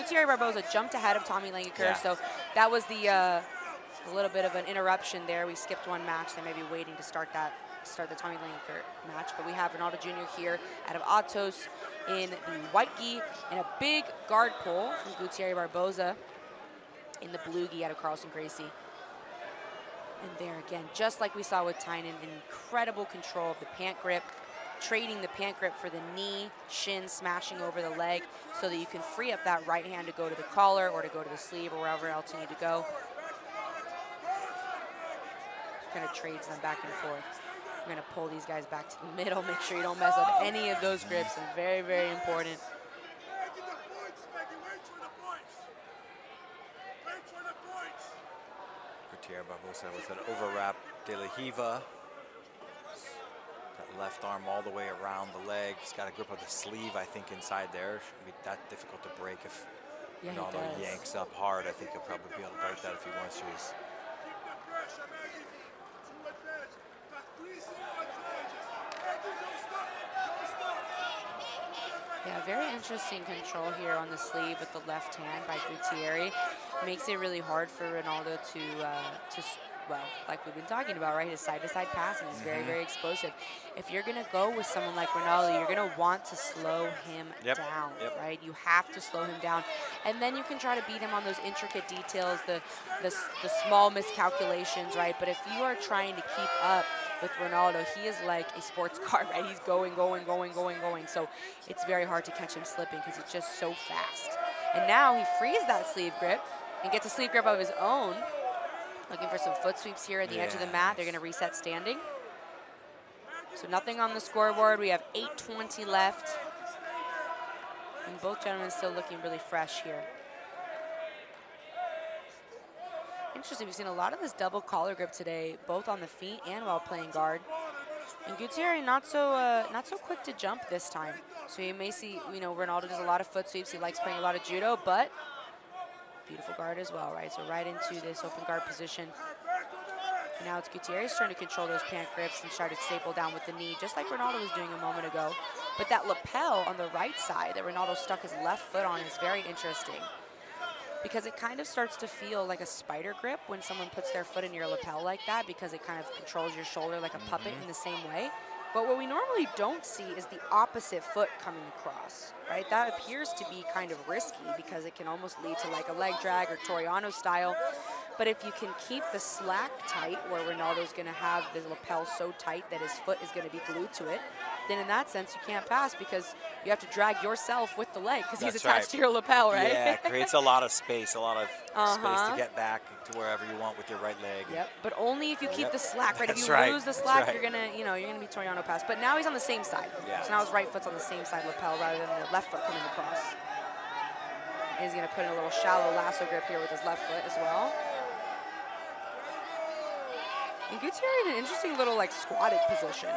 Guthierry Barbosa jumped ahead of Tommy Langenker, so that was the a little bit of an interruption there. We skipped one match. They may be waiting to start the Tommy Langenker match, but we have Ronaldo Jr. here out of Atos in the white gi and a big guard pull from Guthierry Barbosa in the blue gi out of Carlson Gracie. And there again, just like we saw with Tynan, incredible control of the pant grip, trading the pant grip for the knee, shin smashing over the leg so that you can free up that right hand to go to the collar or to go to the sleeve or wherever else you need to go. Kind of trades them back and forth. We're going to pull these guys back to the middle, make sure you don't mess up any of those grips, and very, very important. Guthierry Barbosa with an overwrap de la Hiva. That left arm all the way around the leg. He's got a grip of the sleeve, I think, inside there. Shouldn't be that difficult to break if Ronaldo yanks up hard. I think he'll probably be able to break that if he wants to. Yeah, very interesting control here on the sleeve with the left hand by Guthierry. Makes it really hard for Ronaldo to well, like we've been talking about, right? His side-to-side passing is very, very explosive. If you're going to go with someone like Ronaldo, you're going to want to slow him down, right? You have to slow him down. And then you can try to beat him on those intricate details, the small miscalculations, right? But if you are trying to keep up with Ronaldo, he is like a sports car, right? He's going. So it's very hard to catch him slipping because he's just so fast. And now he frees that sleeve grip and gets a sleeve grip of his own. Looking for some foot sweeps here at the edge of the mat. They're going to reset standing. So nothing on the scoreboard. We have 8:20 left. And both gentlemen still looking really fresh here. Interesting, we've seen a lot of this double collar grip today, both on the feet and while playing guard. And Guthierry not so quick to jump this time. So you may see, Ronaldo does a lot of foot sweeps. He likes playing a lot of judo, but beautiful guard as well, right? So right into this open guard position. And now it's Guthierry's turn to control those pant grips and start to staple down with the knee, just like Ronaldo was doing a moment ago. But that lapel on the right side that Ronaldo stuck his left foot on is very interesting, because it kind of starts to feel like a spider grip when someone puts their foot in your lapel like that, because it kind of controls your shoulder like a puppet in the same way. But what we normally don't see is the opposite foot coming across, right? That appears to be kind of risky because it can almost lead to like a leg drag or Toriano style. But if you can keep the slack tight, where Ronaldo's going to have the lapel so tight that his foot is going to be glued to it, then in that sense you can't pass because you have to drag yourself with the leg because he's attached to your lapel, right? Yeah, it creates a lot of space, space to get back to wherever you want with your right leg. Yep, but only if you keep the slack, right? If you lose the slack, you're gonna be Toriano pass. But now he's on the same side. So now his right foot's on the same side lapel rather than the left foot coming across. And he's gonna put in a little shallow lasso grip here with his left foot as well. And Guthierry in an interesting little like squatted position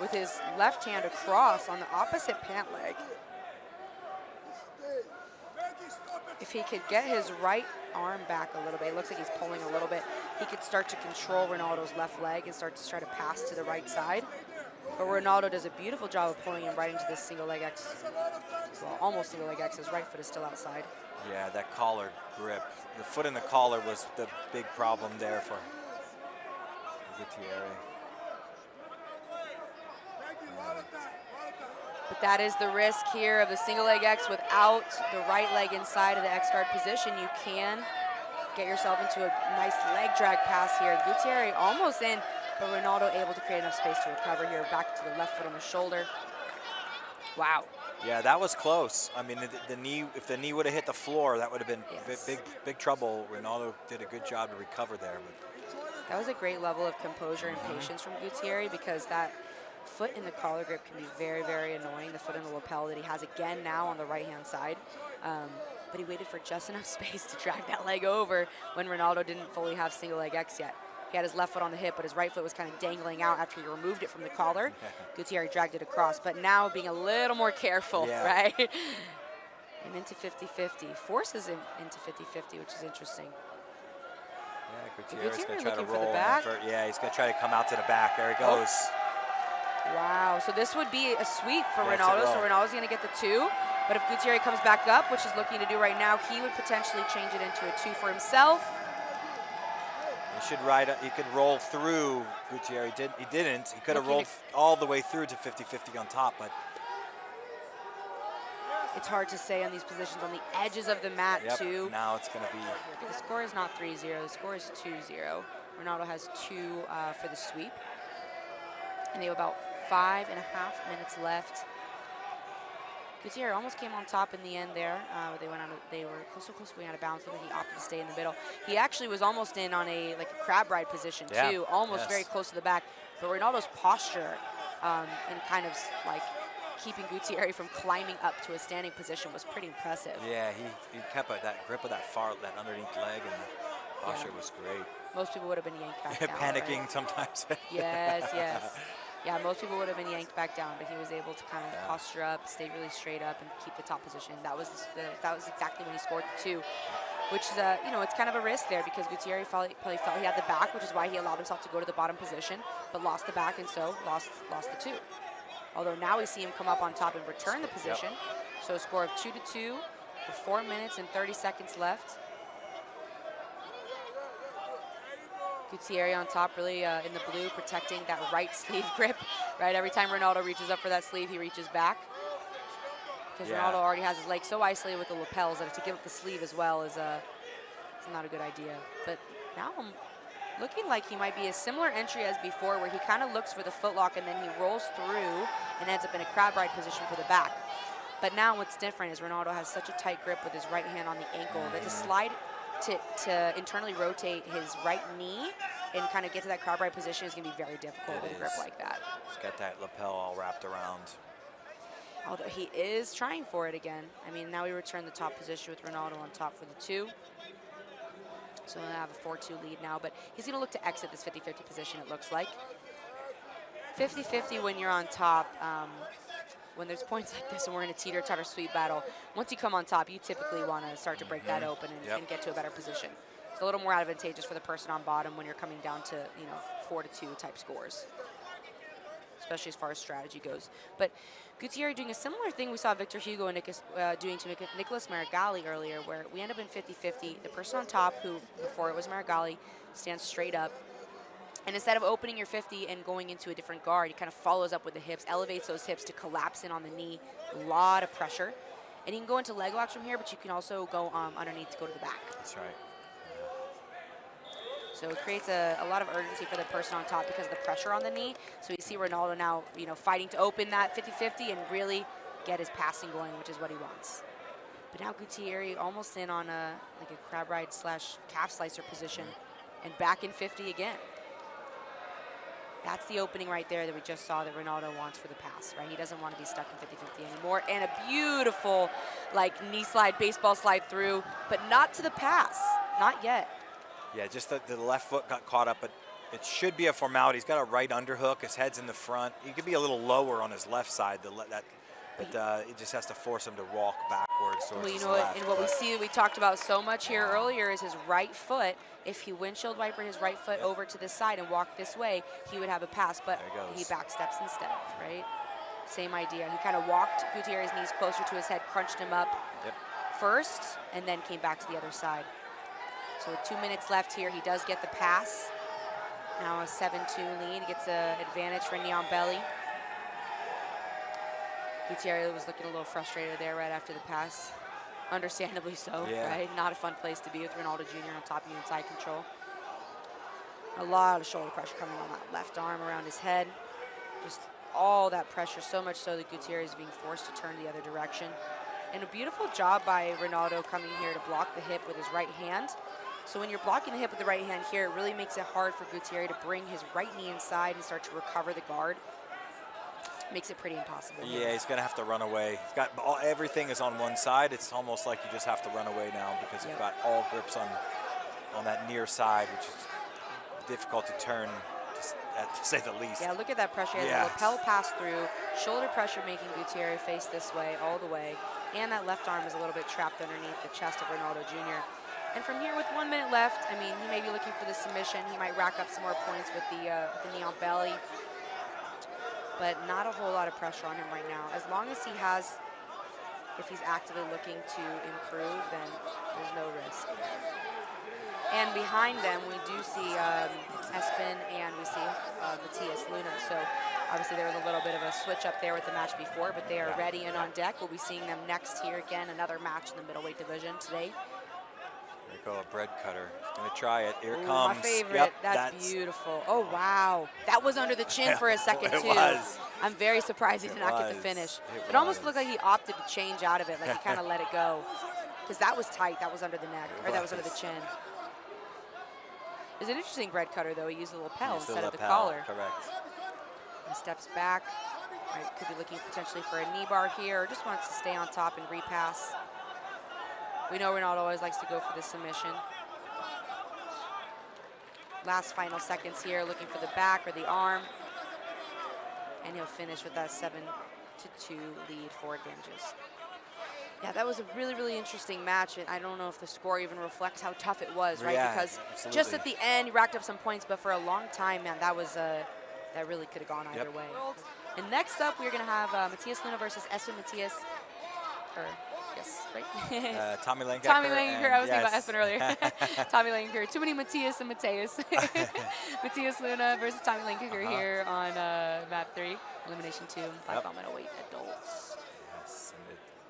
with his left hand across on the opposite pant leg. If he could get his right arm back a little bit, it looks like he's pulling a little bit, he could start to control Ronaldo's left leg and start to try to pass to the right side. But Ronaldo does a beautiful job of pulling him right into this single leg X, well, almost single leg X. His right foot is still outside. Yeah, that collar grip. The foot in the collar was the big problem there for Guthierry. But that is the risk here of the single leg X. Without the right leg inside of the X guard position, you can get yourself into a nice leg drag pass here. Guthierry almost in, but Ronaldo able to create enough space to recover here. Back to the left foot on the shoulder. Wow. Yeah, that was close. I mean, the knee, if the knee would have hit the floor, that would have been big trouble. Ronaldo did a good job to recover there. But that was a great level of composure and patience from Guthierry, because that foot in the collar grip can be very, very annoying. The foot in the lapel that he has again now on the right-hand side. But he waited for just enough space to drag that leg over when Ronaldo didn't fully have single leg X yet. He had his left foot on the hip, but his right foot was kind of dangling out after he removed it from the collar. Guthierry dragged it across, but now being a little more careful, right? And into 50-50. Forces him into 50-50, which is interesting. Yeah, Guthierry's going to try to roll. Yeah, he's going to try to come out to the back. There he goes. Wow, so this would be a sweep for Yeah, Ronaldo, so Ronaldo's going to get the 2. But if Guthierry comes back up, which he's looking to do right now, he would potentially change it into a 2 for himself. He should he could roll through. Guthierry he didn't. He could have rolled all the way through to 50-50 on top, but it's hard to say on these positions on the edges of the mat too. Now it's going to be. The score is not 3-0. The score is 2-0. Ronaldo has 2 for the sweep, and they have about 5.5 minutes left. Guthierry almost came on top in the end there. They were so close to going out of bounds, so that he opted to stay in the middle. He actually was almost in on a crab ride position too, almost very close to the back. But Ronaldo's posture and kind of like keeping Guthierry from climbing up to a standing position was pretty impressive. Yeah, he kept that grip of that underneath leg, and the posture was great. Most people would have been yanked back down. Panicking right? Sometimes. Yes. Yeah, most people would have been yanked back down, but he was able to kind of posture up, stay really straight up, and keep the top position. That was exactly when he scored the 2, which is it's kind of a risk there because Guthierry probably felt he had the back, which is why he allowed himself to go to the bottom position, but lost the back and so lost the 2. Although now we see him come up on top and return the position. So a score of 2-2 with 4 minutes and 30 seconds left. Guthierry on top, really in the blue, protecting that right sleeve grip. Right, every time Ronaldo reaches up for that sleeve, he reaches back. Because Ronaldo already has his leg so isolated with the lapels that to give up the sleeve as well is not a good idea. But now I'm looking like he might be a similar entry as before, where he kind of looks for the footlock and then he rolls through and ends up in a crab ride position for the back. But now what's different is Ronaldo has such a tight grip with his right hand on the ankle that to slide to internally rotate his right knee and kind of get to that crab ride position is going to be very difficult with a grip like that. He's got that lapel all wrapped around. Although he is trying for it again. I mean, now we return the top position with Ronaldo on top for the 2. So we'll have a 4-2 lead now, but he's going to look to exit this 50-50 position, it looks like. 50-50 when you're on top. When there's points like this and we're in a teeter-totter sweep battle, once you come on top, you typically want to start to break that open and get to a better position. It's a little more advantageous for the person on bottom when you're coming down to 4-2 type scores, especially as far as strategy goes. But Guthierry doing a similar thing we saw Victor Hugo and doing to Nicholas Marigali earlier, where we end up in 50-50. The person on top, who before it was Marigali, stands straight up. And instead of opening your 50 and going into a different guard, he kind of follows up with the hips, elevates those hips to collapse in on the knee. A lot of pressure. And you can go into leg locks from here, but you can also go underneath to go to the back. That's right. So it creates a lot of urgency for the person on top because of the pressure on the knee. So you see Ronaldo now, fighting to open that 50-50 and really get his passing going, which is what he wants. But now Guthierry almost in on a crab ride / calf slicer position and back in 50 again. That's the opening right there that we just saw that Ronaldo wants for the pass, right? He doesn't want to be stuck in 50-50 anymore. And a beautiful, knee slide, baseball slide through, but not to the pass, not yet. Yeah, just the left foot got caught up, but it should be a formality. He's got a right underhook. His head's in the front. He could be a little lower on his left side, but it just has to force him to walk backwards towards his left. And what we see that we talked about so much here earlier is his right foot. If he windshield wiper his right foot over to this side and walk this way, he would have a pass, but he backsteps instead, right? Same idea. He kind of walked Guthierry's knees closer to his head, crunched him up first, and then came back to the other side. So with 2 minutes left here, he does get the pass. Now a 7-2 lead. He gets an advantage for knee on belly. Guthierry was looking a little frustrated there right after the pass. Understandably so, right? Not a fun place to be with Ronaldo Jr. on top of you in side control. A lot of shoulder pressure coming on that left arm around his head. Just all that pressure, so much so that Guthierry is being forced to turn the other direction. And a beautiful job by Ronaldo coming here to block the hip with his right hand. So when you're blocking the hip with the right hand here, it really makes it hard for Guthierry to bring his right knee inside and start to recover the guard. Makes it pretty impossible. Yeah, he's going to have to run away. He's got everything is on one side. It's almost like you just have to run away now because you've got all grips on that near side, which is difficult to turn, to say the least. Yeah, look at that pressure. He has a lapel pass through, shoulder pressure making Guthierry face this way all the way, and that left arm is a little bit trapped underneath the chest of Ronaldo Jr. And from here, with 1 minute left, I mean, he may be looking for the submission. He might rack up some more points with the knee on belly. but not a whole lot of pressure on him right now. As long as he has, if he's actively looking to improve, then there's no risk. And behind them, we do see Espen and we see Matthias Luna. So obviously there was a little bit of a switch up there with the match before, but they are ready and on deck. We'll be seeing them next here again, another match in the middleweight division today. There we go, a bread cutter. Gonna try it. Here it Ooh, comes. My favorite. Yep, that's beautiful. Oh, wow. That was under the chin for a second, it too. was. I'm very surprised he did not get the finish. It almost looked like he opted to change out of it, like he kind of let it go. Because that was tight. That was under the neck, or that was under the chin. It was an interesting bread cutter, though. He used the lapel instead of the collar. Correct. He steps back. Right, could be looking potentially for a knee bar here, or just wants to stay on top and repass. We know Ronaldo always likes to go for the submission. Last final seconds here, looking for the back or the arm. And he'll finish with that 7-2 lead for advantages. Yeah, that was a really, really interesting match. And I don't know if the score even reflects how tough it was, right? Yeah, because absolutely. just at the end, he racked up some points, but for a long time, man, that was that really could have gone either way. And next up, we're going to have Matthias Luna versus Espen Matthias. Yes, right? Tommy Langenker. Tommy Langenker. I was thinking about Espen earlier. Tommy Langenker. Too many Matthias and Mateus. Matthias Luna versus Tommy Langenker here on map 3, elimination 2, 5-pound middleweight adults. Yes,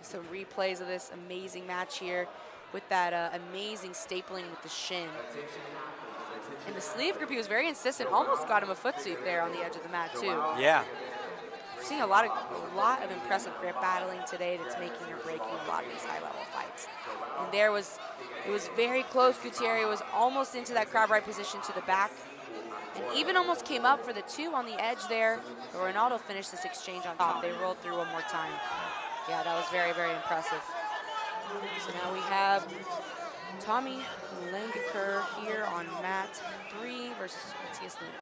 Some replays of this amazing match here with that amazing stapling with the shin. And the sleeve grip, he was very insistent. Almost got him a foot sweep there on the edge of the mat too. Yeah. Seeing a lot of impressive grip battling today that's making or breaking a lot of these high-level fights. And it was very close. Guthierry was almost into that crab right position to the back, and even almost came up for the 2 on the edge there. But Ronaldo finished this exchange on top. They rolled through one more time. Yeah, that was very, very impressive. So now we have Tommy Langenker here on mat 3 versus Matthias Luna.